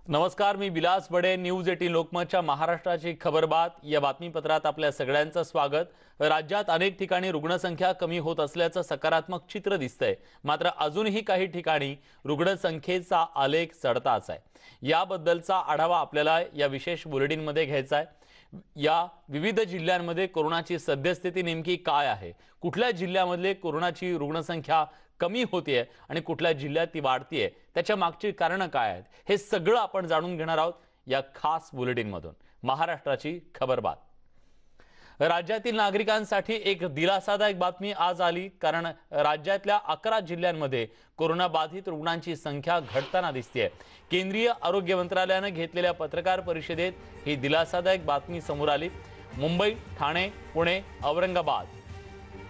नमस्कार, मी विलास बडे. न्यूज 18 लोकमतच्या महाराष्ट्राची खबरबात या बातमीपत्रात आपल्या सगळ्यांचं स्वागत. राज्यात अनेक ठिकाणी रुग्णसंख्या कमी होत असल्याचं सकारात्मक चित्र दिसतंय. मात्र अजूनही काही ठिकाणी रुग्णसंख्येचा आलेख चढताच आहे. याबद्दलचा आढावा आपल्याला या विशेष बुलेटिनमध्ये घ्यायचा आहे. या विविध जिल्ह्यांमध्ये कोरोनाची सद्यस्थिती नेमकी काय आहे, कुठल्या जिल्ह्यामध्ये कोरोनाची रुग्णसंख्या कमी होतीये आणि कुठल्या जिल्ह्यात ती वाढतीये, त्याच्या मागची कारणं काय आहेत, हे सगळं आपण जाणून घेणार आहोत या खास बुलेटिनमधून. महाराष्ट्राची खबरबात. राज्यातील नागरिकांसाठी एक दिलासादायक बातमी आज आली, कारण राज्यातल्या 11 जिल्ह्यांमध्ये कोरोना बाधित रुग्णांची संख्या घटताना दिसतेय. केंद्रीय आरोग्य मंत्रालयाने घेतलेल्या पत्रकार परिषदेत ही दिलासादायक बातमी समोर आली. मुंबई, ठाणे, पुणे, औरंगाबाद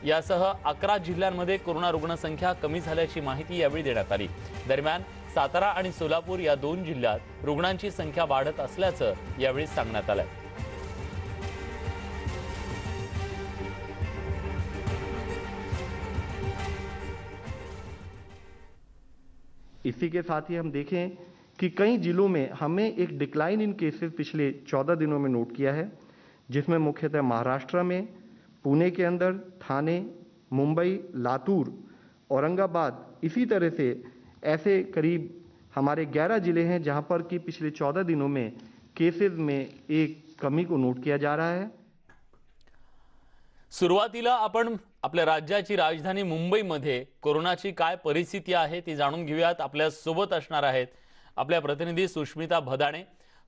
यासह 11 जिल्ह्यांमध्ये कोरोना रुग्णसंख्या कमी झाल्याची माहिती यावेळी देण्यात आली. दरम्यान सातारा आणि सोलापूर या 2 जिल्ह्यात रुग्णांची संख्या वाढत असल्याचं यावेळी सांगण्यात आलं. इसी के साथ ही हम देखें कि कई जिलों में हमें एक डिक्लाइन इन केसेस पिछले 14 दिनों में नोट किया है, जिसमें मुख्यतः महाराष्ट्र में, पुणे के अंदर, थाने, मुंबई, लातूर, औरंगाबाद, इसी तरह से ऐसे करीब हमारे 11 जिले हैं जहां पर कि पिछले 14 दिनों में केसेस में एक कमी को नोट किया जा रहा है. सुरुवातीला आपण आपल्या राज्याची राजधानी मुंबईमध्ये कोरोनाची काय परिस्थिती आहे ती जाणून घेऊयात. आपल्या सोबत असणार आहेत आपल्या प्रतिनिधी सुष्मिता भदाणे.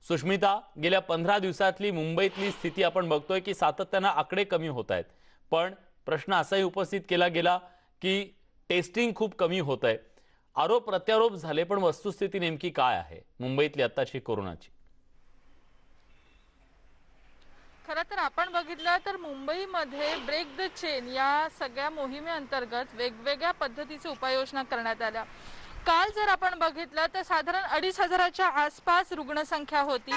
सुष्मिता, गेल्या 15 दिवसातली मुंबईतली स्थिती आपण बघतोय की सातत्याने आकडे कमी होत आहेत, पण प्रश्न असाही उपस्थित केला गेला की टेस्टिंग खूप कमी होत आहे. आरोप प्रत्यारोप झाले, पण वस्तुस्थिती नेमकी काय आहे मुंबईतली आत्ताची कोरोनाची? खरं तर आपण बघितलं तर मुंबईमध्ये ब्रेक द चेन या सगळ्या मोहिमेअंतर्गत वेगवेगळ्या पद्धतीचे उपाययोजना करण्यात आल्या. काल जर आपण बघितलं तर साधारण 2500च्या आसपास रुग्णसंख्या होती.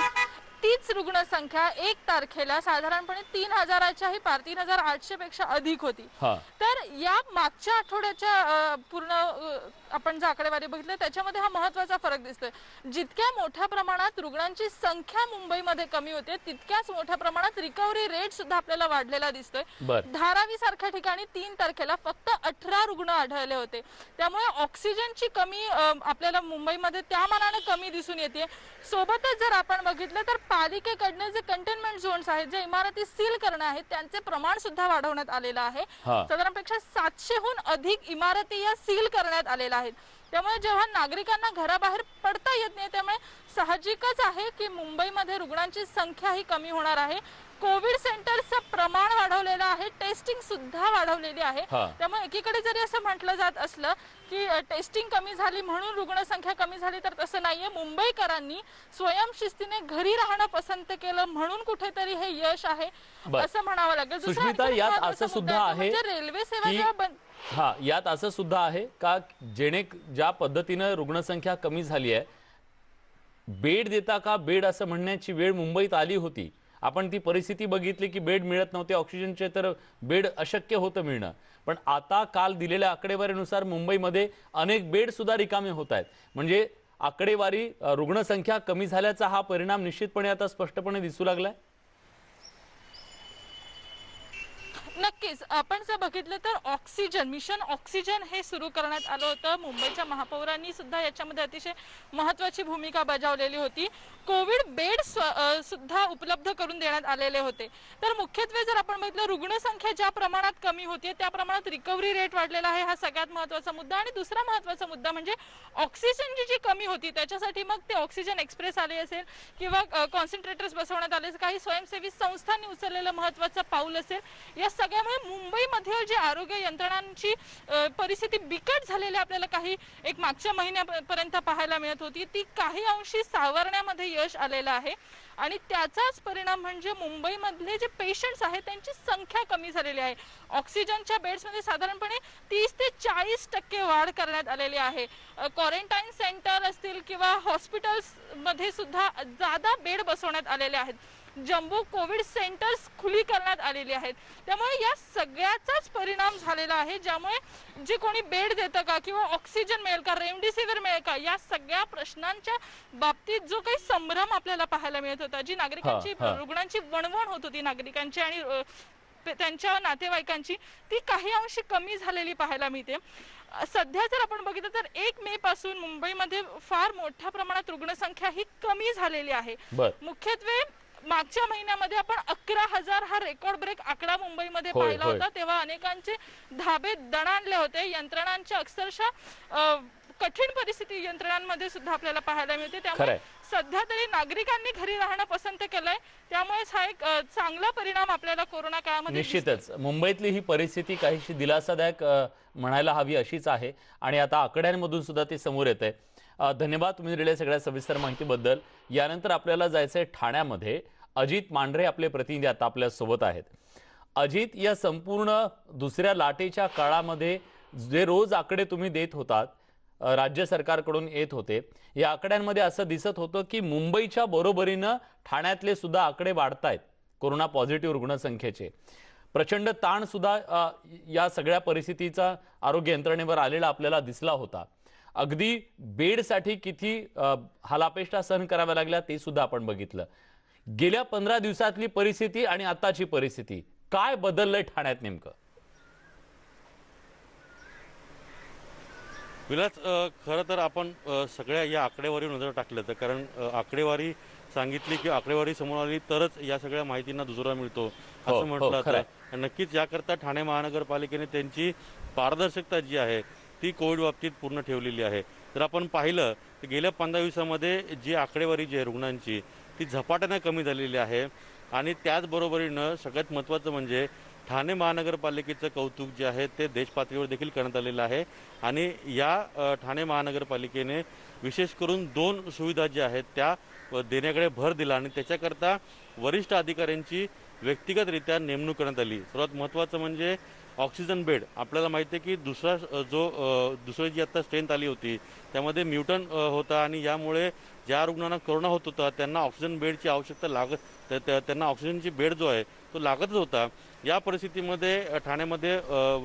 तीच रुग्णसंख्या 1 तारखेला साधारणपणे 3000च्याही पार 3800 पेक्षा अधिक होती. तर या मागच्या आठवड्याच्या पूर्ण आपण जर आकडेवारी बघितलं त्याच्यामध्ये हा महत्त्वाचा फरक दिसतोय. जितक्या मोठ्या प्रमाणात रुग्णांची संख्या मुंबईमध्ये कमी होते, तितक्याच मोठ्या प्रमाणात रिकव्हरी रेट सुद्धा आपल्याला वाढलेला दिसतोय. धारावी सारख्या ठिकाणी 3 तारखेला फक्त 18 रुग्ण आढळले होते. त्यामुळे ऑक्सिजनची कमी आपल्याला मुंबईमध्ये त्या मानाने कमी दिसून येते. सोबतच जर आपण बघितलं तर पालिकेकडनं जे कंटेनमेंट झोन्स आहेत, जे इमारती सील करणे आहेत, त्यांचे प्रमाण सुद्धा वाढवण्यात आलेलं आहे. साधारणपेक्षा 700हून अधिक इमारती या सील करण्यात आलेल्या आहेत. त्यामुळे जेव्हा नागरिकांना घराबाहेर पडता येत नाही, त्यामुळे साहजिकच आहे की मुंबईमध्ये रुग्णांची संख्या ही कमी होणार आहे. कोविड सेंटरचं प्रमाण वाढवलेलं आहे, टेस्टिंग सुद्धा वाढवलेली आहे. त्यामुळे एकीकडे जरी असं म्हटलं जात असलं की टेस्टिंग कमी झाली म्हणून रुग्णसंख्या कमी झाली, तर तसं नाहीये. मुंबईकरांनी स्वयंशिस्तीने घरी राहणं पसंत केलं म्हणून कुठेतरी हे यश आहे असं म्हणावं लागेल. सुष्मिता, यात असं सुद्धा आहे रेल्वे सेवा जेव्हा यात असं सुद्धा आहे का, ज्या पद्धतीने रुग्णसंख्या कमी झाली आहे, बेड देता का बेड असं म्हणण्याची वेळ मुंबईत आली होती. आपण ती परिस्थिती बघितली की बेड मिळत नव्हते, ऑक्सिजनचे तर बेड अशक्य होतं मिळणं. पण आता काल दिलेल्या आकडेवारीनुसार मुंबईमध्ये अनेक बेड सुद्धा रिकामे होत आहेत. म्हणजे आकडेवारी रुग्णसंख्या कमी झाल्याचा हा परिणाम निश्चितपणे आता स्पष्टपणे दिसू लागलाय. नक्कीच आपण जर बघितलं तर ऑक्सिजन मिशन ऑक्सिजन हे सुरू करण्यात आलं होतं. मुंबईच्या महापौरांनी सुद्धा याच्यामध्ये अतिशय महत्त्वाची भूमिका बजावलेली होती. कोविड बेड सुद्धा उपलब्ध करून देण्यात आलेले होते. तर मुख्यत्वे जर आपण बघितलं, रुग्णसंख्या ज्या प्रमाणात कमी होते त्या प्रमाणात रिकव्हरी रेट वाढलेला आहे, हा सगळ्यात महत्त्वाचा मुद्दा. आणि दुसरा महत्त्वाचा मुद्दा म्हणजे ऑक्सिजनची जी कमी होती त्याच्यासाठी मग ते ऑक्सिजन एक्सप्रेस आले असेल किंवा कॉन्सन्ट्रेटर्स बसवण्यात आले, काही स्वयंसेवी संस्थांनी उचललेलं महत्त्वाचं पाऊल असेल. या सगळ्यामुळे मुंबईमध्ये जी आरोग्य यंत्रणांची परिस्थिती बिकट झालेली आपल्याला काही एक मागच्या महिन्यापर्यंत पाहायला मिळत होती, ती काही अंशी सावरण्यामध्ये यश आलेलं आहे. आणि त्याचाच परिणाम म्हणजे मुंबईमधले जे पेशंट्स आहेत त्यांची संख्या कमी झालेली आहे. ऑक्सिजनच्या बेड्समध्ये साधारणपणे 30 ते 40% वाढ करण्यात आलेली आहे. क्वारंटाईन सेंटर असतील किंवा हॉस्पिटल्स मध्ये सुद्धा जादा बेड बसवण्यात आलेले आहेत. जम्बो कोविड सेंटर्स खुली करण्यात आलेली आहेत. त्यामुळे या सगळ्याचाच परिणाम झाले झालेला आहे, ज्यामुळे जे कोणी बेड देतं का किंवा ऑक्सिजन मिळेल का, रेमडेसिवीर मिळेल का, या सगळ्या प्रश्नांच्या बाबतीत जो काही संभ्रम आपल्याला पाहायला मिळत होता, जी नागरिकांची रुग्णांची वणवण होत होती नागरिकांची आणि त्यांच्या नातेवाईकांची, ती काही अंशी कमी झालेली पाहायला मिळते. सध्या जर आपण बघितलं तर 1 मे पासून मुंबईमध्ये फार मोठ्या प्रमाणात रुग्णसंख्या ही कमी झालेली आहे. मुख्यत्वे मागच्या महिन्यामध्ये आपण 11,000 हा रेकॉर्ड ब्रेक आकडा मुंबईमध्ये पाहिला होता, तेव्हा अनेकांचे धाबे दणाणले होते. यंत्रणांच्या अक्षरशः कठीण परिस्थिती यंत्रणांमध्ये सुद्धा आपल्याला पाहायला मिळते. त्यामुळे सध्या तरी नागरिकांनी घरी राहणं पसंत केलंय, त्यामुळेच हा एक चांगला परिणाम आपल्याला कोरोना काळामध्ये निश्चितच मुंबईतली ही परिस्थिती काहीशी दिलासादायक म्हणायला हवी अशीच आहे आणि आता आकड्यांमधून सुद्धा ते समोर येत आहे. धन्यवाद तुम्ही दिलेल्या सगळ्या सविस्तर माहितीबद्दल. यानंतर आपल्याला जायचंय ठाण्यामध्ये. अजित मांढरे आपले प्रतिनिधी आता आपल्या सोबत आहेत. अजित, या संपूर्ण दुसऱ्या लाटेच्या काळामध्ये जे रोज आकडे तुम्ही देत होतात, राज्य सरकारकडून येत होते, या आकड्यांमध्ये असं दिसत होतं की मुंबईच्या बरोबरीनं ठाण्यातले सुद्धा आकडे वाढतायत कोरोना पॉझिटिव्ह रुग्णसंख्येचे. प्रचंड ताण सुद्धा या सगळ्या परिस्थितीचा आरोग्य यंत्रणेवर आलेला आपल्याला दिसला होता. अगदी बेडसाठी किती हालापेष्टा सहन कराव्या लागल्या ते सुद्धा आपण बघितलं. गेल्या 15 दिवसातली परिस्थिती आणि आताची परिस्थिती काय बदललंय ठाण्यात नेमकं? विलास, खरं तर आपण सगळ्या या आकडेवारीवर नजर टाकलं तर, कारण आकडेवारी सांगितली की आकडेवारी समोर आली तरच या सगळ्या माहितींना दुजोरा मिळतो असं म्हटलं जातं. नक्कीच याकरता ठाणे महानगरपालिकेने त्यांची पारदर्शकता जी आहे ती कोविड बाबतीत पूर्ण ठेवलेली आहे. जर आपण पाहिलं तर गेल्या 15 दिवसामध्ये जी आकडेवारी जी आहे रुग्णांची ती झपाट्याने कमी झालेली आहे. आणि त्याचबरोबरीनं सगळ्यात महत्त्वाचं म्हणजे ठाणे महानगरपालिकेचं कौतुक जे आहे ते देश पातळीवर देखील करण्यात आलेलं आहे. आणि या ठाणे महानगरपालिकेने विशेष करून 2 सुविधा ज्या आहेत त्या देण्याकडे भर दिला आणि त्याच्याकरता वरिष्ठ अधिकाऱ्यांची व्यक्तिगतरित्या नेमणूक करण्यात आली. सर्वात महत्त्वाचं म्हणजे ऑक्सिजन बेड. आपल्याला माहिती आहे की दुसरी जी आता स्ट्रेंथ आली होती त्यामध्ये म्युटन होता आणि यामुळे ज्या रुग्णांना कोरोना होत होता त्यांना ऑक्सिजन बेडची आवश्यकता त्यांना ऑक्सिजनची बेड जो आहे तो लागतच होता. या परिस्थितीमध्ये ठाण्यामध्ये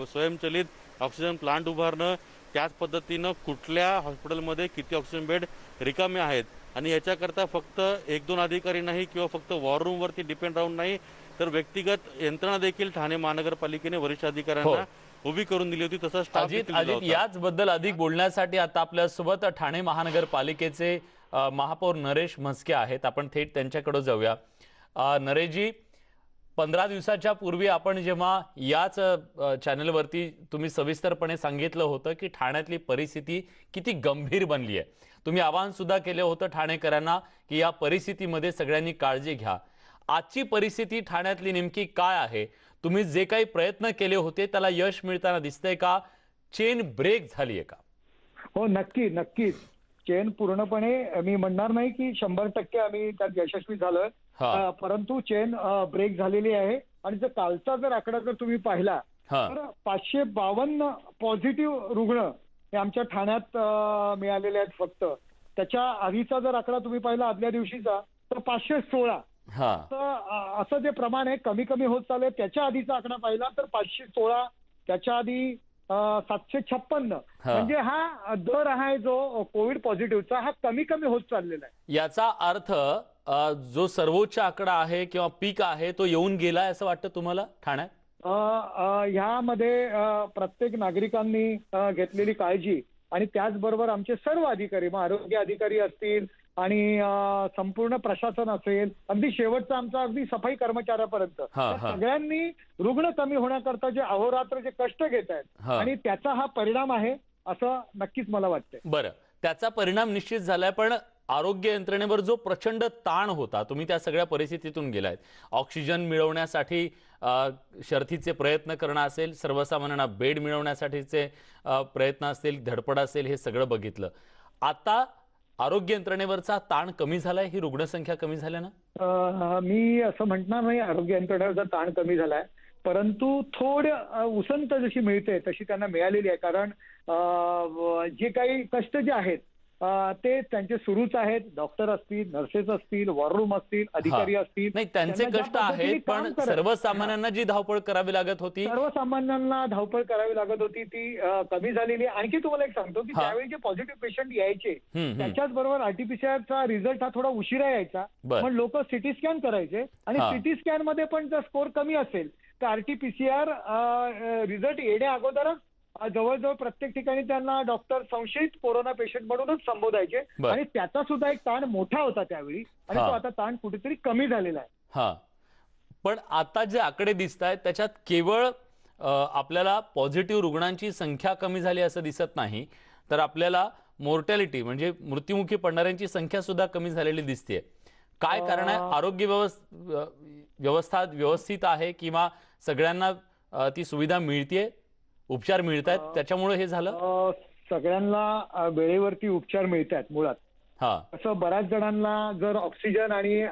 स्वयंचलित ऑक्सिजन प्लांट उभारणं, त्याच पद्धतीनं कुठल्या हॉस्पिटलमध्ये किती ऑक्सिजन बेड रिकामे आहेत आणि याच्याकरता फक्त 1-2 अधिकारी नाही किंवा फक्त वॉर रूमवरती डिपेंड राहून नाही तर व्यक्तिगत यंत्रणा देखील ठाणे महानगरपालिकेने वरिष्ठ अधिकाऱ्यांना उभी करून दिली होती. तसा स्टाफ अजित, याचबद्दल अधिक बोलण्यासाठी आता आपल्यासोबत ठाणे महानगरपालिकेचे महापौर नरेश म्हस्के आहेत. आपण थेट त्यांच्याकडे जाऊया. नरेशजी, 15 दिवसाच्या पूर्वी आपण जेव्हा याच चॅनलवरती तुम्ही सविस्तरपणे सांगितलं होतं की ठाण्यातली परिस्थिती किती गंभीर बनली आहे, तुम्ही आवाहन सुद्धा केलं होतं ठाणेकरांना की या परिस्थितीमध्ये सगळ्यांनी काळजी घ्या. आजची परिस्थिती ठाण्यातली नेमकी काय आहे? तुम्ही जे काही प्रयत्न केले होते त्याला यश मिळताना दिसतंय का? चेन ब्रेक झालीये का? हो, नक्कीच चेन पूर्णपणे मी म्हणणार नाही की 100% आम्ही त्यात यशस्वी झालोय, परंतु चेन ब्रेक झालेली आहे. आणि जर कालचा जर आकडा जर तुम्ही पाहिला तर 552 पॉझिटिव्ह रुग्ण हे आमच्या ठाण्यात मिळालेले आहेत. फक्त त्याच्या आधीचा जर आकडा तुम्ही पाहिला आदल्या दिवशीचा तर 516. असं जे प्रमाण आहे कमी कमी होत चाललंय. त्याच्या आधीचा आकडा पाहिला तर 516, त्याच्या आधी 756. म्हणजे हा दर आहे जो कोविड पॉझिटिव्हचा हा कमी कमी होत चाललेला आहे. याचा अर्थ जो सर्वोच्च आकडा आहे किंवा पीक आहे तो येऊन गेलाय असं वाटतं तुम्हाला ठाण्यात? ह्यामध्ये प्रत्येक नागरिकांनी घेतलेली काळजी आणि त्याचबरोबर आमचे सर्व अधिकारी, मग आरोग्य अधिकारी असतील आणि संपूर्ण प्रशासन असेल, अगदी शेवटचा आमचा अगदी सफाई कर्मचाऱ्यापर्यंत सगळ्यांनी रुग्ण कमी होण्याकरता जे अहोरात्र जे कष्ट घेत आहेत आणि त्याचा हा परिणाम आहे असं नक्कीच मला वाटतंय. बरं, त्याचा परिणाम निश्चित झालाय, पण आरोग्य यंत्रणेवर जो प्रचंड ताण होता तुम्ही त्या सगळ्या परिस्थितीतून गेलायत. ऑक्सिजन मिळवण्यासाठी शर्थीचे प्रयत्न करणं असेल, सर्वसामान्यांना बेड मिळवण्यासाठीचे प्रयत्न असतील, धडपड असेल, हे सगळं बघितलं. आता आरोग्य यंत्रणेवरचा ताण कमी झालाय, ही रुग्णसंख्या कमी झाल्यानं? मी असं म्हणणार नाही आरोग्य यंत्रणेवरचा ताण कमी झालाय, परंतु थोडं उसंत जशी मिळते तशी त्यांना मिळालेली आहे. कारण जे काही कष्ट जे आहेत ते त्यांचे सुरूच आहेत. डॉक्टर असतील, नर्सेस असतील, वॉररूम असतील, अधिकारी असतील. नाही, त्यांचे त्यांना ज्या कष्ट पद्धतीने आहेत, काम पण करायचं- सर्वसामान्यांना जी धावपळ करावी लागत होती सर्वसामान्यांना धावपळ करावी लागत होती ती कमी झालेली आहे. आणखी तुम्हाला एक सांगतो की हा. त्यावेळी जे पॉझिटिव्ह पेशंट यायचे हम्म. त्याच्याच बरोबर आरटीपीसीआरचा रिझल्ट हा थोडा उशिरा यायचा. बर. पण लोक सिटी स्कॅन करायचे आणि हा. सिटी स्कॅन मध्ये पण जर स्कोर कमी असेल तर आरटीपीसीआर रिझल्ट येण्या अगोदरच जवळजवळ प्रत्येक ठिकाणी त्यांना डॉक्टर संशयित कोरोना पेशंट म्हणूनच संबोधायचे. बर. आणि त्याचा सुद्धा एक ताण मोठा होता त्यावेळी आणि हा. तो आता ताण कुठेतरी कमी झालेला आहे. हा, पण आता जे आकडे दिसत आहेत त्याच्यात केवळ आपल्याला पॉझिटिव्ह रुग्णांची संख्या कमी झाली असं दिसत नाही, तर आपल्याला मोर्टॅलिटी म्हणजे मृत्युमुखी पडणाऱ्यांची संख्या सुद्धा कमी झालेली दिसते. काय कारण आहे? आरोग्य व्यवस्था व्यवस्थित आहे किंवा सगळ्यांना ती सुविधा मिळते, उपचार मिळत आहेत, त्याच्यामुळे हे झालं? सगळ्यांना वेळेवरती उपचार मिळतात मुळात. हा, असं बऱ्याच जणांना जर ऑक्सिजन आणि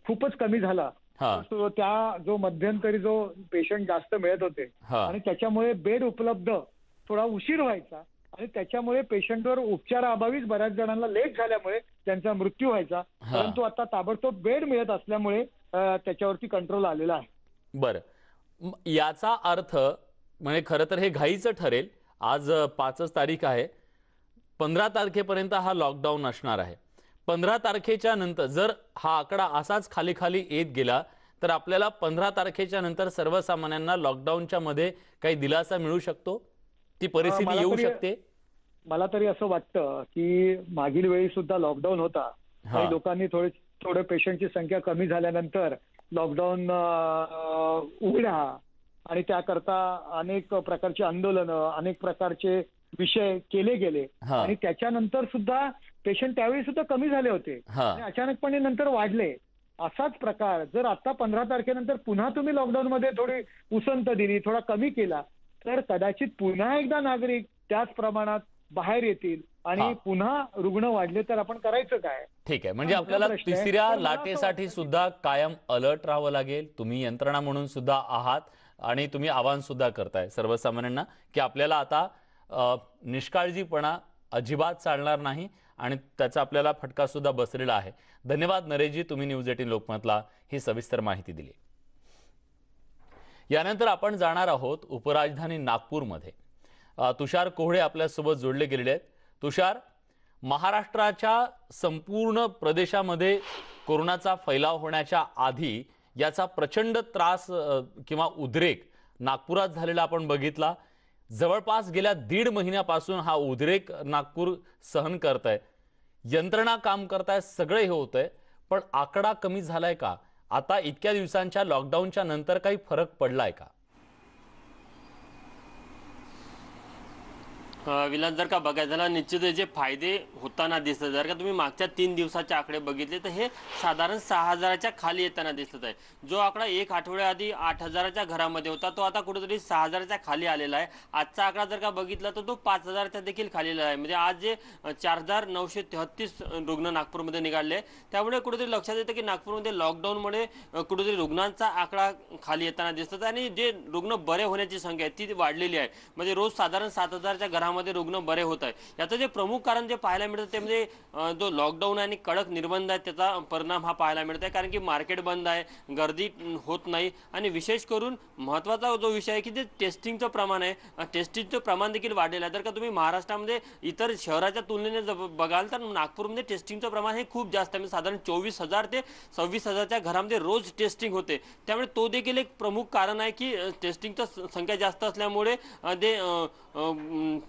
खूपच कमी झाला हा, तर त्या जो मध्यंतरी जो पेशंट जास्त मिळत होते हा. आणि त्याच्यामुळे बेड उपलब्ध थोडा उशीर व्हायचा आणि त्याच्यामुळे पेशंटवर उपचाराअभावीच बऱ्याच जणांना लेट झाल्यामुळे त्यांचा मृत्यू व्हायचा. परंतु आता ताबडतोब बेड मिळत असल्यामुळे त्याच्यावरती कंट्रोल आलेला आहे. बरं, याचा अर्थ म्हणजे खरं तर हे घाईचं ठरेल. आज 5 तारीख आहे, 15 तारखेपर्यंत हा लॉकडाऊन असणार आहे. 15 तारखेच्या नंतर जर हा आकडा असाच खाली खाली येत गेला तर आपल्याला 15 तारखेच्या नंतर सर्वसामान्यांना लॉकडाऊनच्या मध्ये काही दिलासा मिळू शकतो? ती परिस्थिती येऊ शकते? मला तरी असं वाटतं की मागील वेळी सुद्धा लॉकडाऊन होता. काही लोकांनी थोडे पेशंटची संख्या कमी झाल्यानंतर लॉकडाऊन उघडा आणि त्याकरता अनेक प्रकारचे आंदोलनं, अनेक प्रकारचे विषय केले गेले आणि त्याच्यानंतर सुद्धा पेशंट त्यावेळी सुद्धा कमी झाले होते आणि अचानकपणे नंतर वाढले. असाच प्रकार जर आता 15 तारखेनंतर पुन्हा तुम्ही लॉकडाऊन मध्ये थोडी उसंत दिली, थोडा कमी केला तर कदाचित पुन्हा एकदा नागरिक त्याच प्रमाणात बाहेर येतील आणि पुन्हा रुग्ण वाढले तर आपण करायचं काय? ठीक आहे, म्हणजे आपल्याला तिसऱ्या लाटेसाठी सुद्धा कायम अलर्ट राहावं लागेल. तुम्ही यंत्रणा म्हणून सुद्धा आहात आणि तुम्ही आवाहन सुद्धा करताय सर्वसामान्यांना की आपल्याला आता निष्काळजीपणा अजिबात चालणार नाही आणि त्याचा आपल्याला फटका सुद्धा बसलेला आहे. धन्यवाद नरेशजी, तुम्ही न्यूज 18 लोकमतला ही सविस्तर माहिती दिली. यानंतर आपण जाणार आहोत उपराजधानी नागपूरमध्ये. तुषार कोहळे आपल्यासोबत जोडले गेलेले आहेत. तुषार, महाराष्ट्राच्या संपूर्ण प्रदेशामध्ये कोरोनाचा फैलाव होण्याच्या आधी याचा प्रचंड त्रास किंवा उद्रेक नागपुरात झालेला आपण बघितला. जवळपास गेल्या 1.5 महिन्यापासून हा उद्रेक नागपूर सहन करतंय, यंत्रणा काम करताय, सगळे हे होतंय, पण आकडा कमी झालाय का? आता इतक्या दिवसांच्या लॉकडाऊनच्या नंतर काही फरक पडलाय का? विलास, जर का बघायचं झालं निश्चित जे फायदे होताना दिसत, जर का तुम्ही मागच्या 3 दिवसाचे आकडे बघितले तर हे साधारण 6,000च्या खाली येताना दिसत आहे. जो आकडा 1 आठवड्याआधी 8,000च्या घरामध्ये होता तो आता कुठेतरी 6,000च्या खाली आलेला आहे. आजचा आकडा जर का बघितला तर तो 5,000च्या देखील खाली आलेला आहे. म्हणजे आज जे 4,933 रुग्ण नागपूरमध्ये निघाले, त्यामुळे कुठेतरी लक्षात येतं की नागपूरमध्ये लॉकडाऊनमुळे कुठेतरी रुग्णांचा आकडा खाली येताना दिसत आणि जे रुग्ण बरे होण्याची संख्या आहे ती वाढलेली आहे. म्हणजे रोज साधारण 7,000च्या घरामध्ये रुग्ण बरे होत आहे. याचं जे प्रमुख कारण जे पाहायला मिळतं ते म्हणजे जो लॉकडाऊन आणि कडक निर्बंध आहेत त्याचा परिणाम हा पाहायला मिळत आहे. कारण की मार्केट बंद आहे, गर्दी होत नाही आणि विशेष करून महत्त्वाचा जो विषय आहे की जे टेस्टिंगचं प्रमाण आहे, टेस्टिंगचं प्रमाण देखील वाढलेलं आहे. जर का तुम्ही महाराष्ट्रामध्ये इतर शहराच्या तुलनेने बघाल तर नागपूरमध्ये टेस्टिंगचं प्रमाण हे खूप जास्त आहे. साधारण 24,000 ते 26,000च्या घरामध्ये रोज टेस्टिंग होते. त्यामुळे तो देखील एक प्रमुख कारण आहे की टेस्टिंगचं संख्या जास्त असल्यामुळे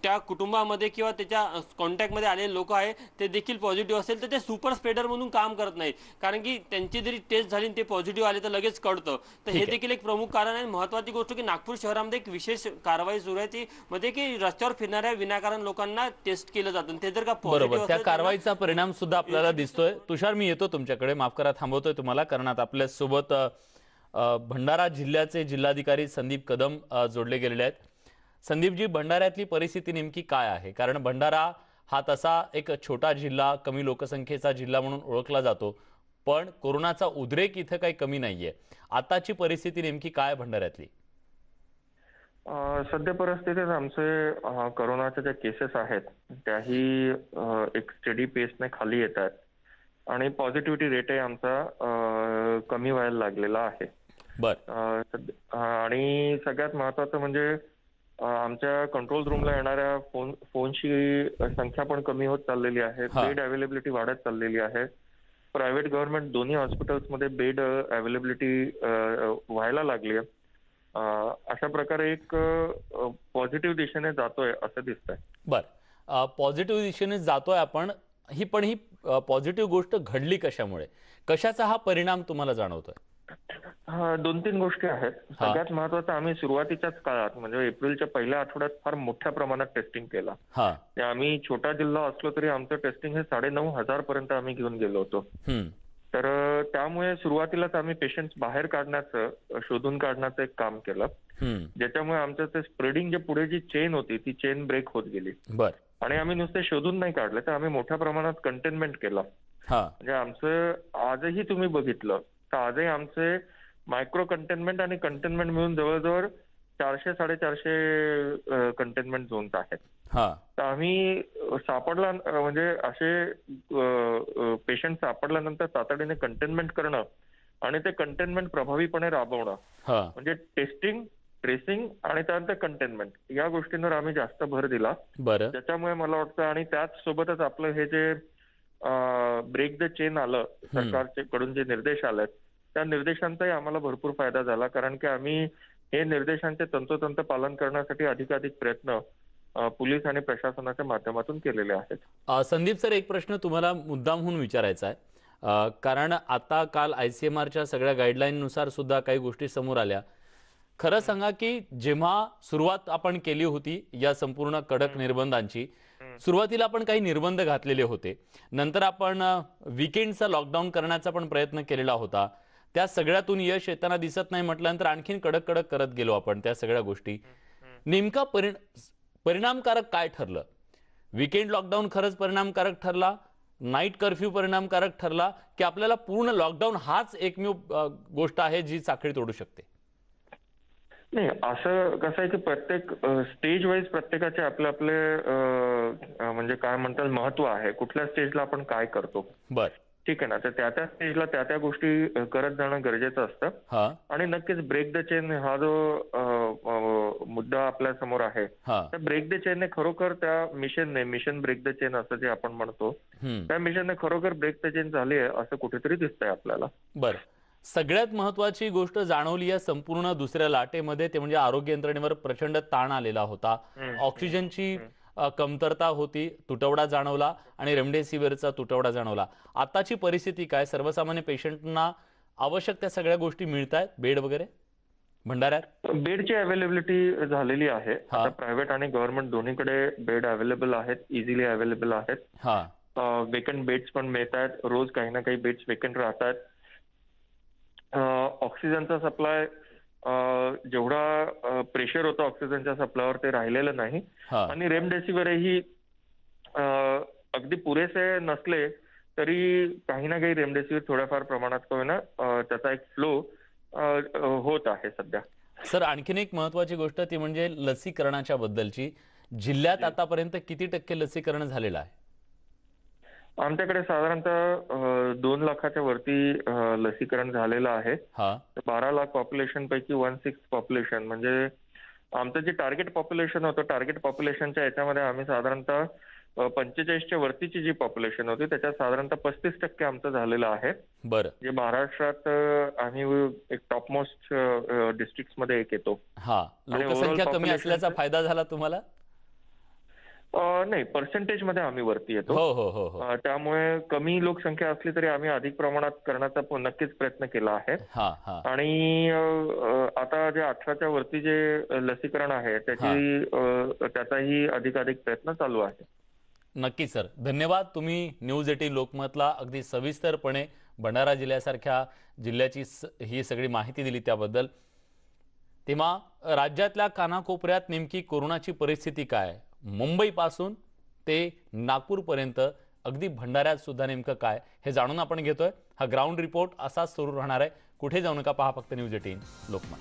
त्या कुटुंबामध्ये किंवा त्याच्या कॉन्टॅक्टमध्ये आलेले लोक आहे ते देखील पॉझिटिव्ह असेल तर ते सुपर स्प्रेडर म्हणून काम करत नाही. कारण की त्यांची जरी टेस्ट झाली ते पॉझिटिव्ह आले तर लगेच कळतं. तर हे देखील एक प्रमुख कारण आहे. महत्त्वाची गोष्ट की नागपूर शहरामध्ये एक विशेष कारवाई सुरू आहे ती मध्ये की रस्त्यावर फिरणाऱ्या विनाकारण लोकांना टेस्ट केलं जातं. ते जर का बरोबर, त्या कारवाईचा परिणाम सुद्धा आपल्याला दिसतोय. तुषार, मी येतो तुमच्याकडे, माफ करा थांबवतोय तुम्हाला, कारण आता आपल्या सोबत भंडारा जिल्ह्याचे जिल्हाधिकारी संदीप कदम जोडले गेलेले आहेत. संदीपजी, भंडाऱ्यातली परिस्थिती नेमकी काय आहे? कारण भंडारा हा तसा एक छोटा जिल्हा, कमी लोकसंख्येचा जिल्हा म्हणून ओळखला जातो, पण कोरोनाचा उद्रेक इथं काही कमी नाहीये. आताची परिस्थिती नेमकी काय भंडाऱ्यातली? सध्या परिस्थितीत आमचे करोनाच्या ज्या केसेस आहेत त्याही एक स्टडी पेसने खाली येत आहेत आणि पॉझिटिव्हिटी रेटही आमचा कमी व्हायला लागलेला आहे. बर आणि सगळ्यात महत्वाचं म्हणजे आमच्या कंट्रोल रूमला येणाऱ्या फोनची संख्या पण कमी होत चाललेली आहे. बेड अवेलेबिलिटी वाढत चाललेली आहे. प्रायव्हेट गव्हर्नमेंट दोन्ही हॉस्पिटल्समध्ये बेड अवेलेबिलिटी व्हायला लागली आहे. अशा प्रकारे एक पॉझिटिव्ह दिशेने जातोय असं दिसतंय. बर पॉझिटिव्ह दिशेने जातोय आपण. ही पॉझिटिव्ह गोष्ट घडली कशामुळे? कशाचा हा परिणाम तुम्हाला जाणवतोय? 2-3 गोष्टी आहेत. सगळ्यात महत्वाचं, आम्ही सुरुवातीच्याच काळात म्हणजे एप्रिलच्या पहिल्या आठवड्यात फार मोठ्या प्रमाणात टेस्टिंग केलं. आम्ही छोटा जिल्हा असलो तरी आमचं टेस्टिंग हे 9,500 पर्यंत आम्ही घेऊन गेलो होतो. तर त्यामुळे सुरुवातीलाच आम्ही पेशंट्स बाहेर काढण्याचं, शोधून काढण्याचं एक काम केलं, ज्याच्यामुळे आमचं ते स्प्रेडिंग जे पुढे जी चेन होती ती चेन ब्रेक होत गेली. आणि आम्ही नुसते शोधून नाही काढले तर आम्ही मोठ्या प्रमाणात कंटेनमेंट केलं. म्हणजे आमचं आजही तुम्ही बघितलं तर आजही आमचे मायक्रो कंटेनमेंट आणि कंटेनमेंट मिळून जवळजवळ 400-450 कंटेनमेंट झोन्स आहेत. तर आम्ही सापडला म्हणजे असे पेशंट सापडल्यानंतर तातडीने कंटेनमेंट करणं आणि ते कंटेनमेंट प्रभावीपणे राबवणं, म्हणजे टेस्टिंग, ट्रेसिंग आणि त्यानंतर कंटेनमेंट या गोष्टींवर आम्ही जास्त भर दिला. त्याच्यामुळे मला वाटतं, आणि त्याच सोबतच आपलं हे जे ब्रेक द चेन आलं सरकारचे कडून, जे निर्देश आलेत त्या निर्देशांचाही आम्हाला भरपूर फायदा झाला. कारण की आम्ही हे निर्देशांचे तंतोतंत पालन करण्यासाठी अधिकाधिक प्रयत्न पोलीस आणि प्रशासनाच्या माध्यमातून केलेले आहेत. संदीप सर, एक प्रश्न तुम्हाला मुद्दामहून विचारायचा आहे, कारण आता काल ICMRच्या सगळ्या गाईडलाईननुसार सुद्धा काही गोष्टी समोर आल्या. खरं सांगा की जेव्हा सुरुवात आपण केली होती या संपूर्ण कडक निर्बंधांची, सुरुवातीला आपण काही निर्बंध घातलेले होते, नंतर आपण वीकेंडचा लॉकडाऊन करण्याचा पण प्रयत्न केलेला होता. त्या सगळ्यातून यश येताना दिसत नाही म्हटल्यानंतर आणखीन कडक करत गेलो आपण त्या सगळ्या गोष्टी. नेमका परिणामकारक काय ठरलं? वीकेंड लॉकडाऊन खरंच परिणामकारक ठरला? नाईट कर्फ्यू परिणामकारक ठरला? की आपल्याला पूर्ण लॉकडाऊन हाच एकमेव गोष्ट आहे जी साखळी तोडू शकते? नाही, असं कसं आहे की प्रत्येक स्टेज वाईज प्रत्येकाचे आपले आपले म्हणजे काय म्हणतात महत्व आहे. कुठल्या स्टेजला आपण काय करतो, ठीक आहे ना. तर त्या स्टेजला त्या गोष्टी करत जाणं गरजेचं असतं. आणि नक्कीच ब्रेक द चेन हा जो मुद्दा आपल्या समोर आहे, त्या ब्रेक द चेनने खरोखर त्या मिशन ब्रेक द चेन असं जे आपण म्हणतो, त्या मिशनने खरोखर ब्रेक द चेन झाली आहे असं कुठेतरी दिसतंय आपल्याला. बरं, सगळ्यात महत्वाची गोष्ट जाणवली या संपूर्ण दुसऱ्या लाटेमध्ये, ते म्हणजे आरोग्य यंत्रणेवर प्रचंड ताण आलेला होता. ऑक्सिजनची कमतरता होती, तुटवडा जाणवला, आणि रेमडेसिवीरचा तुटवडा जाणवला. आताची परिस्थिती काय? सर्वसामान्य पेशंटना आवश्यक त्या सगळ्या गोष्टी मिळतायत? बेड वगैरे भंडाऱ्यात? बेडची अवेलेबिलिटी झालेली आहे. आता प्रायव्हेट आणि गव्हर्नमेंट दोन्हीकडे बेड अवेलेबल आहेत, इझिली अवेलेबल आहेत. वेकंट बेड्स पण मिळत आहेत. रोज काही ना काही बेड्स वेकंट राहतात. ऑक्सिजनचा सप्लाय जेवढा प्रेशर होतं ऑक्सिजनच्या सप्लायवर ते राहिलेलं नाही. आणि रेमडेसिवीरही अगदी पुरेसे नसले तरी काही ना काही रेमडेसिवीर थोड्याफार प्रमाणात का होईना त्याचा एक फ्लो होत आहे सध्या. सर, आणखीन एक महत्वाची गोष्ट ती म्हणजे लसीकरणाच्या बद्दलची. जिल्ह्यात आतापर्यंत किती टक्के लसीकरण झालेलं आहे? आमच्याकडे साधारणतः 2 लाखाच्या वरती लसीकरण झालेलं आहे. 12 लाख पॉप्युलेशन पैकी 1/6 पॉप्युलेशन, म्हणजे आमचं जे टार्गेट पॉप्युलेशन होतं, टार्गेट पॉप्युलेशनच्या याच्यामध्ये आम्ही साधारणतः 45च्या वरतीची जी पॉप्युलेशन होती त्याच्यात साधारणतः 35% आमचं झालेलं आहे. बरं, जे महाराष्ट्रात आम्ही एक टॉपमोस्ट डिस्ट्रिक्ट मध्ये एक येतो. लोकसंख्या कमी असल्याचा फायदा झाला तुम्हाला? नाही, पर्सेंटेज मध्ये आम्ही वरती येतो. त्यामुळे कमी लोकसंख्या असली तरी आम्ही अधिक प्रमाणात करण्याचा नक्कीच प्रयत्न केला आहे. आणि आता जे 18च्या वरती जे लसीकरण आहे त्याचाही अधिकाधिक प्रयत्न चालू आहे. नक्की सर, धन्यवाद. तुम्ही न्यूज 18 लोकमतला अगदी सविस्तरपणे भंडारा जिल्ह्यासारख्या जिल्ह्याची ही सगळी माहिती दिली त्याबद्दल. तेव्हा राज्यातल्या कानाकोपऱ्यात नेमकी कोरोनाची परिस्थिती काय, मुंबईपासून ते नागपूरपर्यंत, अगदी भंडाऱ्यात सुद्धा नेमकं काय, हे जाणून आपण घेतोय. हा ग्राउंड रिपोर्ट असाच सुरू राहणार आहे. कुठे जाऊ नका, पहा फक्त न्यूज 18 लोकमत.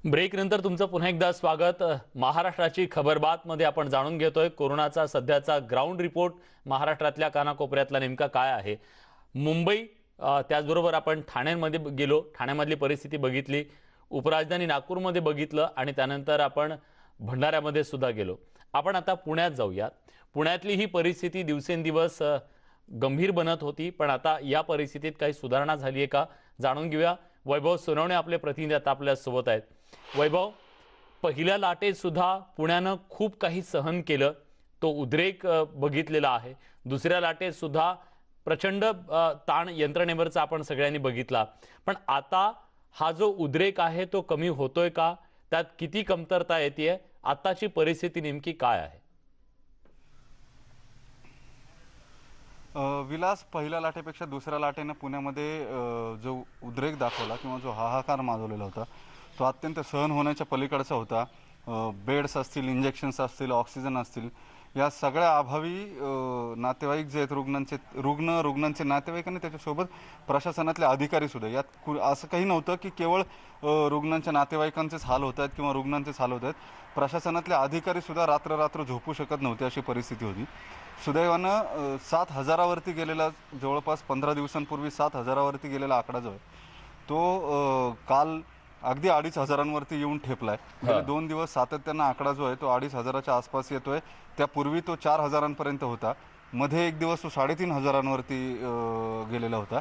ब्रेक नंतर तुमचं पुन्हा एकदा स्वागत। महाराष्ट्राची खबरबात मध्ये आपण जाणून घेतोय कोरोनाचा सध्याचा ग्राउंड रिपोर्ट महाराष्ट्रातल्या कानाकोपऱ्यातला नेमका काय आहे। मुंबई त्याचबरोबर आपण ठाण्यामध्ये गेलो, ठाण्यामधली परिस्थिती बघितली, उपराजधानी नागपूरमध्ये बघितलं आणि त्यानंतर आपण भंडाऱ्यामध्ये सुद्धा गेलो। आपण आता पुण्यात जाऊया। पुण्यातली ही परिस्थिती दिवसेंदिवस गंभीर बनत होती, पण आता या परिस्थितीत काही सुधारणा झाली आहे का जाणून घेऊया। वैभव सोनवणे आपले प्रतिनिधी आता आपल्या सोबत आहेत। वैभव, पहिल्या लाटेत सुद्धा पुण्यानं खूप काही सहन केलं, तो उद्रेक बघितलेला आहे। दुसऱ्या लाटेत सुद्धा प्रचंड ताण यंत्रणेवरचा आपण सगळ्यांनी बघितला, पण आता हा जो उद्रेक आहे तो कमी होतोय का? त्यात किती कमतरता येते? आताची परिस्थिती नेमकी काय आहे? विलास, पहिल्या लाटेपेक्षा दुसऱ्या लाटेने पुण्यामध्ये जो उद्रेक दाखवला किंवा जो हाहाकार माजवलेला होता तो अत्यंत सहन होण्याच्या पलीकडचा होता। बेड्स असतील, इंजेक्शन्स असतील, ऑक्सिजन असतील, या सगळ्या अभावी नातेवाईक जे आहेत रुग्णांचे नातेवाईक आणि त्याच्यासोबत प्रशासनातले अधिकारी सुद्धा, यात असं काही नव्हतं की केवळ रुग्णांच्या नातेवाईकांचेच हाल होत आहेत किंवा रुग्णांचेच हाल होत आहेत। प्रशासनातले अधिकारी सुद्धा रात्र झोपू शकत नव्हते, अशी परिस्थिती होती। सुदैवानं 7,000वरती गेलेला, जवळपास 15 दिवसांपूर्वी 7,000वरती गेलेला आकडा जो आहे तो काल अगदी 2,500वरती येऊन ठेपलाय। गेले 2 दिवस सातत्यानं आकडा जो आहे तो 2,500च्या आसपास येतोय। त्यापूर्वी तो 4,000पर्यंत होता, मध्ये एक दिवस तो 3,500वरती गेलेला होता।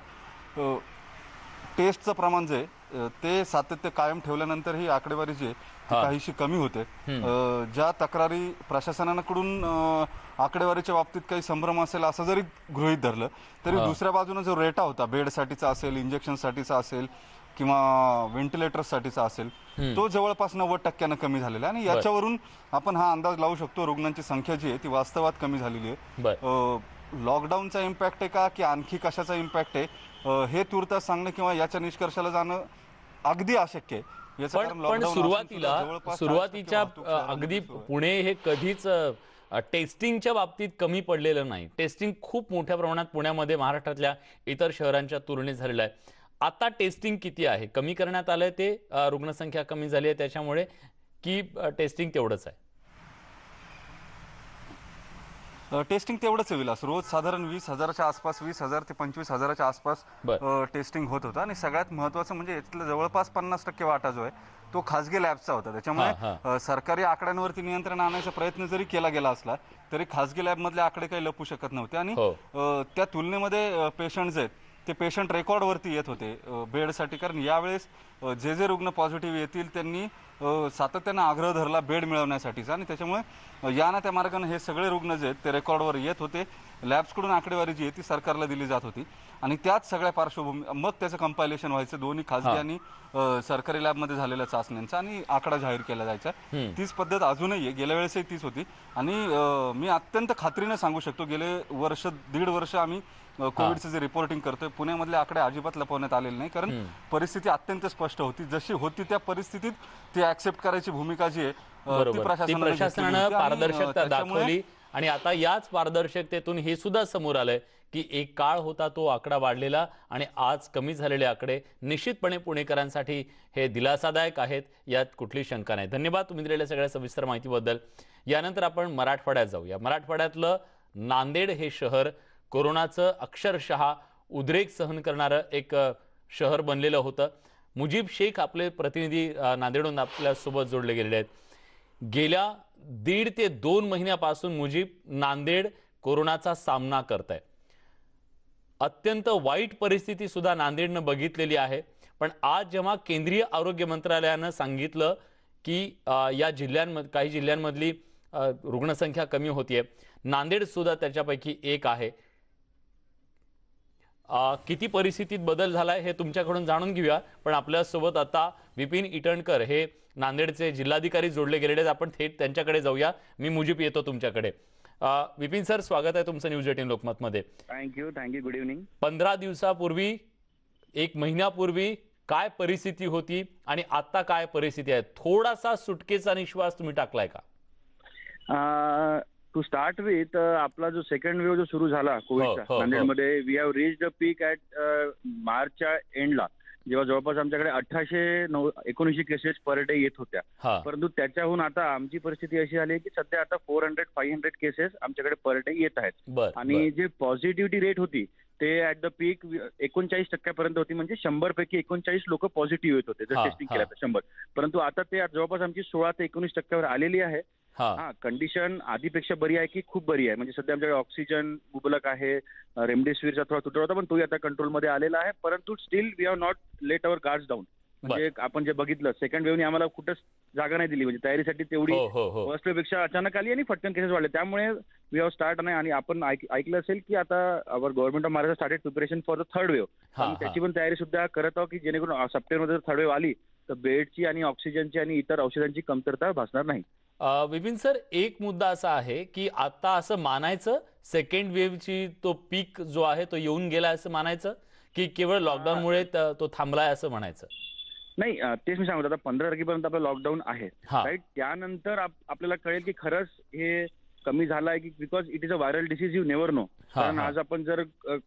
टेस्टचं प्रमाण जे ते सातत्य कायम ठेवल्यानंतर ही आकडेवारी जी ती काहीशी कमी होते। ज्या तक्रारी प्रशासनाकडून आकडेवारीच्या बाबतीत काही संभ्रम असेल असं जरी गृहीत धरलं तरी दुसऱ्या बाजूने जो रेटा होता, बेडसाठीचा असेल, इंजेक्शनसाठीचा असेल किंवा व्हेंटिलेटर्ससाठीचा असेल, तो जवळपास 90% कमी झालेला आहे। आणि याच्यावरून आपण हा अंदाज लावू शकतो रुग्णांची संख्या जी आहे ती वास्तवात कमी झालेली आहे। लॉकडाऊनचा इम्पॅक्ट आहे का की आणखी कशाचा इम्पॅक्ट आहे हे तुर्तास सांगणं किंवा याच्या निष्कर्षाला जाणं अगदी अशक्य आहे। पण सुरुवातीच्या अगदी पुणे हे कधीच टेस्टिंगच्या बाबतीत कमी पडलेलं नाही। टेस्टिंग खूप मोठ्या प्रमाणात पुण्यामध्ये महाराष्ट्रातल्या इतर शहरांच्या तुलनेत झालेलं आहे। आता टेस्टिंग किती आहे? कमी करण्यात आलंय ते रुग्णसंख्या कमी झाली आहे त्याच्यामुळे, की टेस्टिंग तेवढंच आहे? टेस्टिंग तेवढंच आहे विलास। रोज साधारण 20,000च्या आसपास, 20,000 ते 25,000च्या आसपास टेस्टिंग होत होतं। आणि सगळ्यात महत्त्वाचं म्हणजे यातला जवळपास 50% वाटा जो आहे तो खासगी लॅबचा होता। त्याच्यामुळे सरकारी आकड्यांवरती नियंत्रण आणायचा प्रयत्न जरी केला गेला असला तरी खासगी लॅबमधले आकडे काही लपू शकत नव्हते। आणि त्या तुलनेमध्ये पेशंट जे आहेत ते पेशंट रेकॉर्डवरती येत होते बेडसाठी, कारण यावेळेस जे रुग्ण पॉझिटिव्ह येतील त्यांनी सातत्यानं आग्रह धरला बेड मिळवण्यासाठीचा। आणि त्याच्यामुळे या ना त्या मार्गाने हे सगळे रुग्ण जे आहेत ते रेकॉर्डवर येत होते। लॅब्सकडून आकडेवारी जी आहे ती सरकारला दिली जात होती आणि त्याच सगळ्या पार्श्वभूमी मग त्याचं कंपायलेशन व्हायचं दोन्ही खासगी आणि सरकारी लॅबमध्ये झालेल्या चाचण्यांचा आणि आकडा जाहीर केला जायचा। तीच पद्धत अजूनही आहे, गेल्या वेळेसही तीच होती। आणि मी अत्यंत खात्रीने सांगू शकतो गेले दीड वर्ष आम्ही कोविडचं जे रिपोर्टिंग करतोय पुण्यामधले आकडे अजिबात लपवण्यात आलेले नाही, कारण परिस्थिती अत्यंत स्पष्ट होती। जशी होती त्या परिस्थितीत ती ऍक्सेप्ट करायची भूमिका जी आहे ती प्रशासनानं पारदर्शकता दाखवली। आणि आता याच पारदर्शकतेतून हे सुद्धा समोर आलंय की एक काळ होता तो आकडा वाढलेला आणि आज कमी झालेले आकडे निश्चितपणे पुणेकरांसाठी हे दिलासादायक आहेत, यात कुठली शंका नाही। धन्यवाद तुम्ही दिलेल्या सगळ्या सविस्तर माहितीबद्दल। यानंतर आपण मराठवाड्यात जाऊया। मराठवाड्यातलं नांदेड हे शहर कोरोनाचं अक्षरशः उद्रेक सहन करणारं एक शहर बनलेलं होतं। मुजीब शेख आपले प्रतिनिधी नांदेडहून आपल्या सोबत जोडले गेलेले आहेत। गेल्या 1.5 ते 2 महिन्यापासून मुजीब नांदेड कोरोनाचा सामना करताय। अत्यंत वाईट परिस्थिती सुद्धा नांदेडनं बघितलेली आहे। पण आज जेव्हा केंद्रीय आरोग्य मंत्रालयानं सांगितलं की या जिल्ह्यांमध्ये काही जिल्ह्यांमधली रुग्णसंख्या कमी होतीये, नांदेड सुद्धा त्याच्यापैकी एक आहे। किती परिस्थितीत बदल झालाय हे तुमच्याकडून जाणून घेऊया, पण आपल्या सोबत आता विपिन इटणकर हे नांदेडचे जिल्हाधिकारी जोडले गेलेले आहेत। आपण थेट त्यांच्याकडे जाऊया। मी मुजीब येतो तुमच्याकडे। विपिन सर, स्वागत आहे तुमचं न्यूज 18 लोकमत मध्ये। Thank you, good evening. 15 दिवसापूर्वी, 1 महिन्यापूर्वी काय परिस्थिती होती आणि आता काय परिस्थिती आहे? थोडासा सुटकेचा निश्वास तुम्ही टाकलाय का? टू स्टार्ट विथ, आपला जो सेकंड वेव्ह जो सुरू झाला कोविडचा नांदेडमध्ये, we have reached a peak at मार्चच्या एंडला, जेव्हा जवळपास आमच्याकडे 1819 केसेस पर डे येत होत्या, हा परंतु त्याच्याहून आता आमची परिस्थिती अशी आली आहे की सध्या आता 400-500 केसेस आमच्याकडे पर डे येत आहेत. बर आणि जे पॉझिटिव्हिटी रेट होती ते ऍट द पीक 39% होती, म्हणजे 100 पैकी 39 लोक पॉझिटिव्ह येत होते जर हा, टेस्टिंग हा. केलं तर 100. परंतु आता ते जवळपास आमची 16 ते 19% आलेली आहे. हा हा, कंडिशन आधीपेक्षा बरी आहे की खूप बरी आहे, म्हणजे सध्या आमच्याकडे ऑक्सिजन मुबलक आहे. रेमडेसिवीरचा थोडा तुटवडा होता पण तोही आता कंट्रोलमध्ये आलेला आहे. परंतु still we have not let our guards down. म्हणजे आपण जे बघितलं सेकंड वेव्हने आम्हाला कुठंच जागा नाही दिली, म्हणजे तयारीसाठी तेवढी हो हो हो फर्स्ट वेव्ह पेक्षा अचानक आली आणि फटकन केसेस वाढले. त्यामुळे वी हॅव स्टार्ट नाही. आणि आपण ऐकलं असेल की आता our government of Maharashtra started preparation for the third wave. हा, आम्ही त्याची पण तयारी सुद्धा करत आहोत की जेणेकरून सप्टेंबरमध्ये जर थर्ड वेव्ह आली तर बेडची आणि ऑक्सिजनची आणि इतर औषधांची कमतरता भासणार नाही. विपिन सर, एक मुद्दा असा आहे की आता असं मानायचं सेकंड वेव्हची तो पीक जो आहे तो येऊन गेलाय असं मानायचं, की केवळ लॉकडाऊनमुळे तो थांबलाय असं म्हणायचं? नाही, तेच मी सांगतो. आता 15 तारखेपर्यंत आपलं लॉकडाऊन आहे, हा. राईट. त्यानंतर आपल्याला कळेल की खरंच हे कमी झालं आहे की because it is a viral disease, you never know. कारण आज आपण जर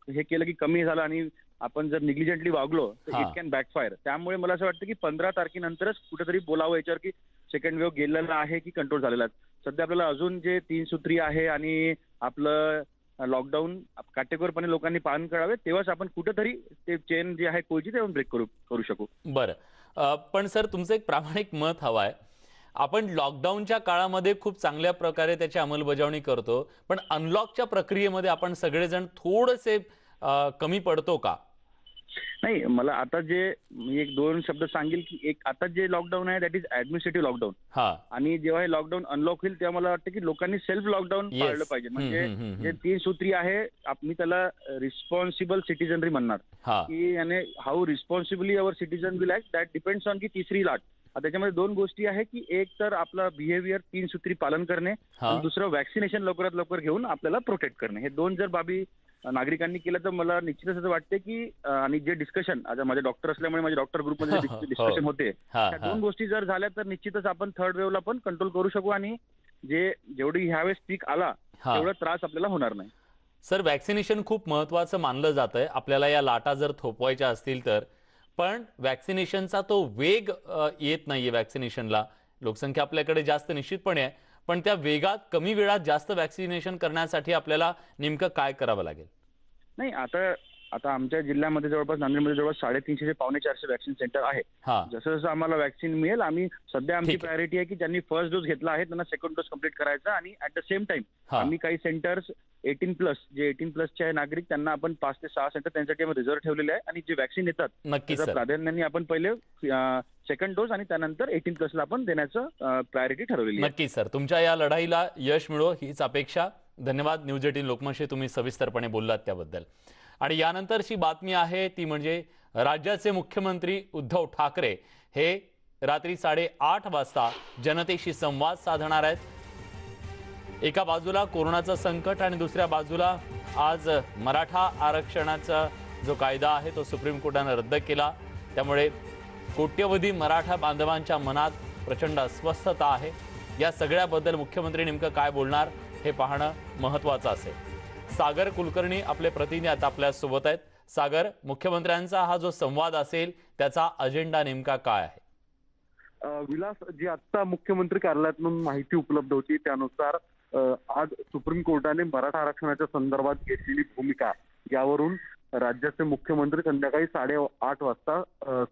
हे केलं की कमी झालं आणि आपण जर निग्लिजंटली वागलो तर इट कॅन बॅकफायर. त्यामुळे मला असं वाटतं की 15 तारखेनंतरच कुठेतरी बोलावं याच्यावर की सेकंड वेव्ह गेलेला आहे की कंट्रोल झालेला आहे. सध्या आपल्याला अजून जे 3 सूत्री आहे आणि आपलं लॉकडाऊन काटेकोरपणे लोकांनी पालन करावे, तेव्हाच आपण कुठेतरी ते चेन जी आहे कोळची ते ब्रेक करू शकू. बरं, पण सर तुमचं एक प्रामाणिक मत हवं आहे. आपण लॉकडाऊनच्या काळामध्ये खूप चांगल्या प्रकारे त्याची अंमलबजावणी करतो, पण अनलॉकच्या प्रक्रियेमध्ये आपण सगळेजण थोडेसे कमी पडतो का? नाही, मला आता जे मी 1-2 शब्द सांगेल की एक आता जे लॉकडाऊन आहे दॅट इज ऍडमिनिस्ट्रेटिव्ह लॉकडाऊन. हा आणि जेव्हा हे लॉकडाऊन अनलॉक होईल तेव्हा मला वाटतं की लोकांनी सेल्फ लॉकडाऊन Yes. पाळलं पाहिजे. म्हणजे जे 3 सूत्री आहे मी त्याला रिस्पॉन्सिबल सिटीजनरी म्हणणार हा की याने how responsibly our citizen will act that depends on की तिसरी लाट. त्याच्यामध्ये 2 गोष्टी आहे की एक तर आपला बिहेवियर 3 सूत्री पालन करणे आणि दुसरं वॅक्सिनेशन लवकरात लवकर घेऊन आपल्याला प्रोटेक्ट करणे. हे 2 जर बाबी नागरिकांनी केलं तर मला निश्चितच असं वाटतं की आणि जे डिस्कशन आता माझे डॉक्टर असल्यामुळे माझ्या डॉक्टर ग्रुपमध्ये डिस्कशन होते, त्या 2 गोष्टी जर झाल्या तर निश्चितच आपण थर्ड वेव्हला पण कंट्रोल करू शकू आणि जेवढी ह्यावेळेस पीक आला तेवढा त्रास आपल्याला होणार नाही. सर, वॅक्सिनेशन खूप महत्त्वाचं मानलं जातंय आपल्याला या लाटा जर थोपवायच्या असतील तर, पण वॅक्सिनेशनचा तो वेग येत नाहीये. वॅक्सिनेशनला लोकसंख्या आपल्याकडे जास्त निश्चितपणे आहे, पण त्या वेगात कमी वेळात जास्त वॅक्सिनेशन करण्यासाठी आपल्याला नेमकं काय करावं लागेल? नाही, आता आमच्या जिल्ह्यामध्ये जवळपास नांदेडमध्ये जवळपास 350 ते 450 वॅक्सिन सेंटर आहे. जसं जसं आम्हाला वॅक्सिन मिळेल आम्ही सध्या आमची प्रायोरिटी आहे की ज्यांनी फर्स्ट डोस घेतला आहे त्यांना सेकंड डोस कंप्लीट करायचा. आणि ऍट द सेम टाइम आम्ही काही सेंटर्स 18+ नागरिक त्यांना आपण 5 ते 6 सेंटर त्यांच्यासाठी रिझर्व्ह ठेवलेले आहे. आणि जे वॅक्सिन येतात त्याचा प्राधान्याने आपण पहिले सेकंड डोस आणि त्यानंतर 18+ आपण देण्याचं प्रायोरिटी ठरवलेली आहे. नक्कीच सर, तुमच्या या लढाईला यश मिळो हीच अपेक्षा. धन्यवाद. न्यूज 18 लोकमतशी तुम्ही सविस्तरपणे बोललात त्याबद्दल. आणि यानंतरची बातमी आहे ती म्हणजे राज्याचे मुख्यमंत्री उद्धव ठाकरे हे रात्री 8:30 वाजता जनतेशी संवाद साधणार आहेत. एका बाजूला कोरोनाचं संकट आणि दुसऱ्या बाजूला आज मराठा आरक्षणाचा जो कायदा आहे तो सुप्रीम कोर्टाने रद्द केला. त्यामुळे कोट्यवधी मराठा बांधवांच्या मनात प्रचंड अस्वस्थता आहे. या सगळ्याबद्दल मुख्यमंत्री नेमकं काय बोलणार हे पाहणं महत्त्वाचं असेल. सागर कुलकर्णी आपले प्रतिनिधी आता आपल्या सोबत आहेत. सागर, मुख्यमंत्र्यांचा हा जो संवाद असेल त्याचा अजेंडा नेमका काय आहे? विलास, जी आता मुख्यमंत्री कार्यालयातून माहिती उपलब्ध होती त्यानुसार आज सुप्रीम कोर्टाने मराठा आरक्षणाच्या संदर्भात घेतलेली भूमिका यावरून राज्याचे मुख्यमंत्री संध्याकाळी 8:30 वाजता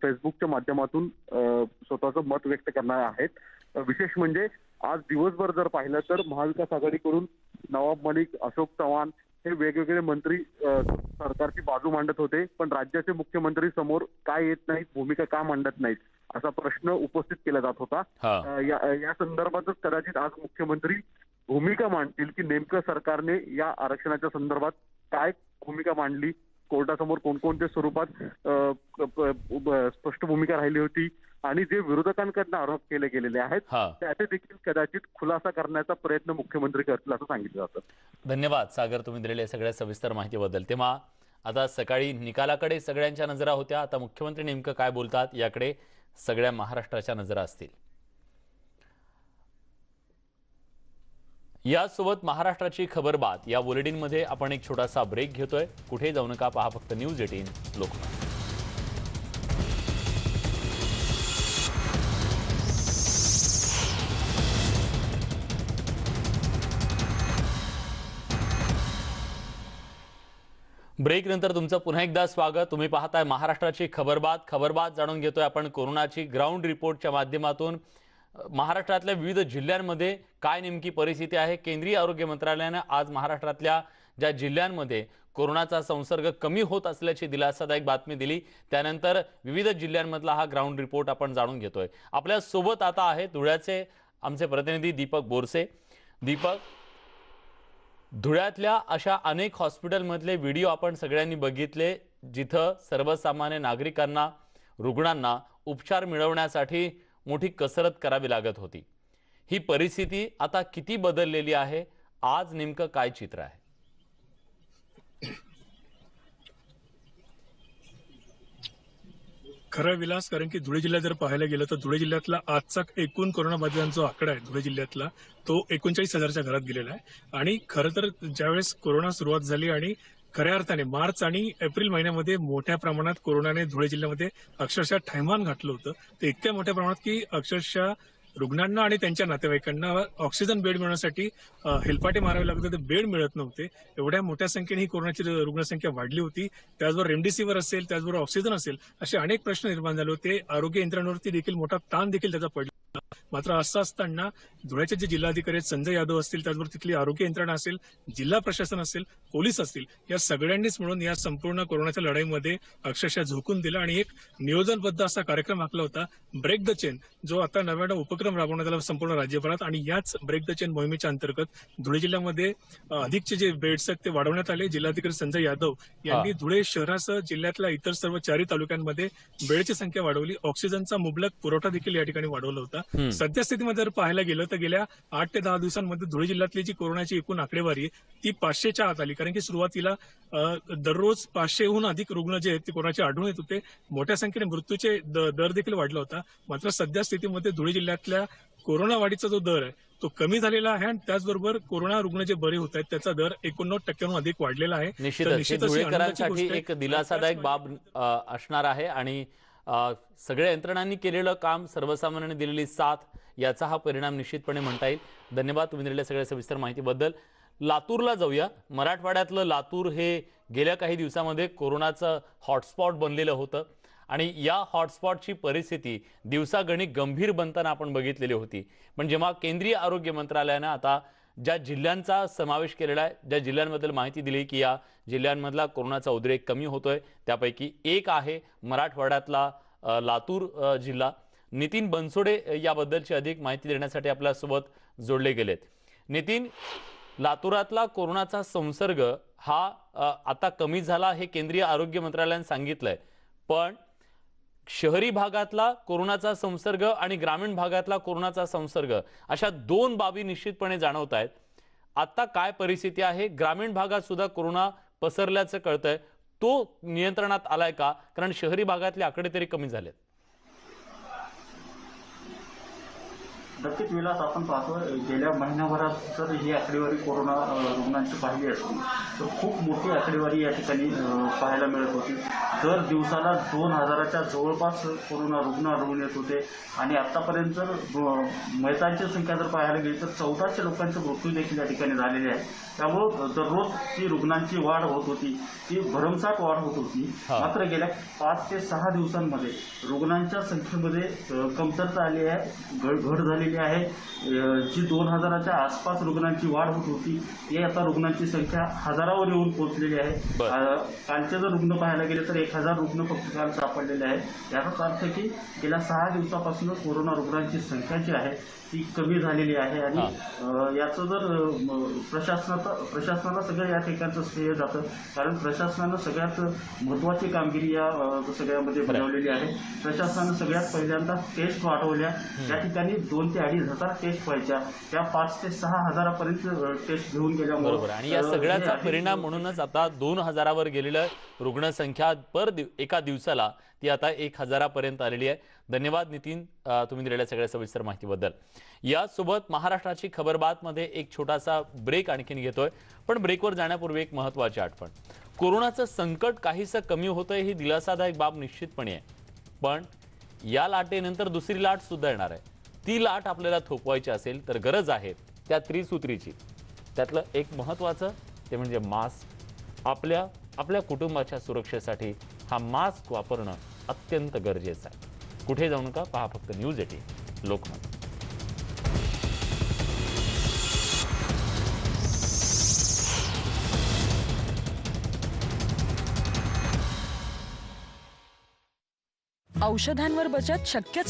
फेसबुकच्या माध्यमातून स्वतःचं मत व्यक्त करणार आहेत. विशेष म्हणजे आज दिवसभर जर पाहिलं तर महाविकास आघाडीकडून नवाब मलिक, अशोक चव्हाण हे वेगवेगळे मंत्री सरकारची बाजू मांडत होते, पण राज्याचे मुख्यमंत्री समोर काय येत नाहीत, भूमिका का मांडत नाहीत असा प्रश्न उपस्थित केला जात होता. या संदर्भातच कदाचित आज मुख्यमंत्री भूमिका मांडतील की नेमकं सरकारने या आरक्षणाच्या संदर्भात काय भूमिका मांडली, कोर्टासमोर कोणकोणत्या स्वरूपात स्पष्ट भूमिका राहिली होती आणि जे विरोधकांकडून आरोप केले गेलेले आहेत त्याचे देखील कदाचित खुलासा करण्याचा प्रयत्न मुख्यमंत्री करतील असं सांगितलं जातं. धन्यवाद सागर, तुम्ही दिलेल्या सगळ्या सविस्तर माहितीबद्दल. तेव्हा आता सकाळी निकालाकडे सगळ्यांच्या नजरा होत्या, आता मुख्यमंत्री नेमकं काय बोलतात याकडे सगळ्या महाराष्ट्राच्या नजरा असतील. यासोबत महाराष्ट्राची खबरबात या बुलेटिनमध्ये आपण एक छोटासा ब्रेक घेतोय. कुठे जाऊ नका, पहा फक्त न्यूज 18 लोकमत. ब्रेक नंतर तुमचं पुन्हा एकदा स्वागत। तुम्ही पाहताय महाराष्ट्राची खबरबात जाणून घेतोय आपण कोरोनाची ग्राउंड रिपोर्टच्या माध्यमातून। महाराष्ट्रातल्या विविध जिल्ह्यांमध्ये काय नेमकी परिस्थिती आहे, केंद्रीय आरोग्य मंत्रालयाने आज महाराष्ट्रातल्या ज्या जिल्ह्यांमध्ये कोरोनाचा संसर्ग कमी होत असल्याची दिलासादायक बातमी दिली, त्यानंतर विविध जिल्ह्यांमधला हा ग्राउंड रिपोर्ट आपण जाणून घेतोय। आपल्या सोबत आता आहे धुळ्याचे आमचे प्रतिनिधी दीपक बोरसे। दीपक, धुळ्यातल्या अशा अनेक हॉस्पिटलमधले व्हिडिओ आपण सगळ्यांनी बघितले, जिथं सर्वसामान्य नागरिकांना, रुग्णांना उपचार मिळवण्यासाठी मोठी कसरत करावी लागत होती। ही परिस्थिती आता किती बदललेली आहे, आज नेमकं काय चित्र आहे? खरं विलास, कारण की धुळे जिल्ह्यात जर पाहायला गेलं तर धुळे जिल्ह्यातला आजचा एकूण कोरोनाबाधितांचा जो आकडा आहे धुळे जिल्ह्यातला, तो 39,000च्या घरात गेलेला आहे। आणि खरं तर ज्यावेळेस कोरोना सुरुवात झाली आणि खऱ्या अर्थाने मार्च आणि एप्रिल महिन्यामध्ये मोठ्या प्रमाणात कोरोनाने धुळे जिल्ह्यामध्ये अक्षरशः थैमान घातलं होतं, ते इतक्या मोठ्या प्रमाणात की अक्षरशः रुग्णांना आणि त्यांच्या नातेवाईकांना ऑक्सिजन बेड मिळवण्यासाठी हेलपाटे मारावे लागत होते, बेड मिळत नव्हते। एवढ्या मोठ्या संख्येने ही कोरोनाची रुग्णसंख्या वाढली होती। त्याचबरोबर रेमडेसिवीर असेल, त्याचबरोबर ऑक्सिजन असेल, असे अनेक प्रश्न निर्माण झाले होते। आरोग्य यंत्रणेवरती देखील मोठा ताण देखील त्याचा पडला। मात्र असं असताना धुळ्याचे जे जिल्हाधिकारी आहेत संजय यादव असतील, त्याचबरोबर तिथली आरोग्य यंत्रणा असेल, जिल्हा प्रशासन असेल, पोलीस असतील, या सगळ्यांनीच मिळून या संपूर्ण कोरोनाच्या लढाईमध्ये अक्षरशः झोकून दिला आणि एक नियोजनबद्ध असा कार्यक्रम आखला होता, ब्रेक द चेन, जो आता नव्यानं उपक्रम राबवण्यात आला संपूर्ण राज्यभरात। आणि याच ब्रेक द चेन मोहिमेच्या अंतर्गत धुळे जिल्ह्यामध्ये अधिकचे जे बेड्स आहेत ते वाढवण्यात आले। जिल्हाधिकारी संजय यादव यांनी धुळे शहरासह जिल्ह्यातल्या इतर सर्व 4 तालुक्यांमध्ये बेडची संख्या वाढवली, ऑक्सिजनचा मुबलक पुरवठा देखील या ठिकाणी वाढवला होता। सद्यस्थितीमध्ये जर पाहायला गेलं तर गेल्या 8 ते 10 दिवसांमध्ये धुळे जिल्ह्यातली जी कोरोनाची एकूण आकडेवारी ती 500च्या आत आली, कारण की सुरुवातीला दररोज 500हून अधिक रुग्ण जे आहेत ते कोरोनाचे आढळून येत होते। मोठ्या संख्येने मृत्यूचे दर देखील वाढला होता। मात्र सद्यस्थितीमध्ये धुळे जिल्ह्यातल्या कोरोना वाढीचा जो दर आहे तो कमी झालेला आहे आणि त्याचबरोबर कोरोना रुग्ण जे बरे होत आहेत त्याचा दर 89%हून अधिक वाढलेला आहे। निश्चितच धुळेकरांसाठी एक दिलासादायक बाब असणार आहे आणि सगळ्या यंत्रणांनी केलेलं काम, सर्वसामान्यांनी दिलेली साथ, याचा हा परिणाम निश्चितपणे म्हणता येईल। धन्यवाद तुम्ही दिलेल्या सगळ्या सविस्तर माहितीबद्दल। लातूरला जाऊया। मराठवाड्यातलं लातूर हे गेल्या काही दिवसांमध्ये कोरोनाचं हॉटस्पॉट बनलेलं होतं आणि या हॉटस्पॉटची परिस्थिती दिवसागणिक गंभीर बनताना आपण बघितलेली होती। पण जेव्हा केंद्रीय आरोग्य मंत्रालयाने आता ज्या जिल्ह्यांचा समावेश केलेला आहे, ज्या जिल्ह्यांबद्दल माहिती दिली की या जिल्ह्यांमधला कोरोनाचा उद्रेक कमी होतोय, त्यापैकी एक आहे मराठवाड्यातला लातूर जिल्हा। नितीन बनसोडे याबद्दलची अधिक माहिती देण्यासाठी आपल्यासोबत जोडले गेलेत। नितीन, लातूरातला कोरोनाचा संसर्ग हा आता कमी झाला हे केंद्रीय आरोग्य मंत्रालयाने सांगितलंय, पण शहरी भागातला कोरोनाचा संसर्ग आणि ग्रामीण भागातला कोरोनाचा संसर्ग अशा 2 बाबी निश्चितपणे जाणवत आहेत। आता काय परिस्थिती आहे? ग्रामीण भागात सुद्धा कोरोना पसरल्याचं कळतंय, तो नियंत्रणात आलाय का? कारण शहरी भागातले आकडे तरी कमी झालेत। नक्कीच विलास, आपण पाहतो गेल्या महिन्याभरात जर ही आकडेवारी कोरोना रुग्णांची पाहिली असती तर खूप मोठी आकडेवारी या ठिकाणी पाहायला मिळत होती। दर दिवसाला 2,000च्या जवळपास कोरोना रुग्ण आढळून येत होते आणि आतापर्यंत जर मृतांची संख्या जर पाहायला गेली तर 1400 लोकांचे मृत्यू देखील या ठिकाणी झालेले आहे। त्यामुळं दररोज जी रुग्णांची वाढ होत होती ती भरमसाठ वाढ होत होती। मात्र गेल्या 5 ते 6 दिवसांमध्ये रुग्णांच्या संख्येमध्ये कमतरता आली आहे, घट झालेली आहे। जी 2000च्या आसपास रुग्णांची वाढ होत होती ती आता रुग्णांची संख्या हजारावर येऊन पोहोचलेली आहे। कालचे जर रुग्ण पाहायला गेले तर 1000 रुग्ण फक्त काल सापडलेले आहेत। याचा अर्थ की गेल्या 6 दिवसापासून कोरोना रुग्णांची संख्या जी आहे ती कमी झालेली आहे आणि याचं जर प्रशासनाला सगळं या ठिकाणचं श्रेय जातं, कारण प्रशासनानं सगळ्यात महत्वाची कामगिरी या सगळ्यामध्ये बजावलेली आहे। प्रशासनानं सगळ्यात पहिल्यांदा टेस्ट वाढवल्या। या ठिकाणी 2 ते 2.5 हजार टेस्ट व्हायच्या, त्या 5 ते 6 हजारापर्यंत टेस्ट घेऊन गेल्यामुळे बरोबर। आणि या सगळ्याचा परिणाम म्हणूनच आता 2000वर गेलेलं रुग्णसंख्या एका दिवसाला ती आता 1000पर्यंत आलेली आहे। धन्यवाद नितीन, तुम्ही दिलेल्या सगळ्या सविस्तर माहितीबद्दल। यासोबत महाराष्ट्राची खबरबातमध्ये एक छोटासा ब्रेक आणखीन घेतोय, पण ब्रेकवर जाण्यापूर्वी एक महत्त्वाची आठवण। कोरोनाचं संकट काहीसं कमी होतंय ही दिलासादायक बाब निश्चितपणे आहे, पण या लाटेनंतर दुसरी लाट सुद्धा येणार आहे। ती लाट आपल्याला थोपवायची असेल तर गरज आहे त्या त्रिसूत्रीची। त्यातलं एक महत्त्वाचं ते म्हणजे मास्क। आपल्या आपल्या कुटुंबाच्या सुरक्षेसाठी हा मास्क वापरणं अत्यंत गरजेचं आहे. कुठे जाऊ नका, पहा फक्त न्यूज 18 लोकमत. औषधांवर बचत शक्यच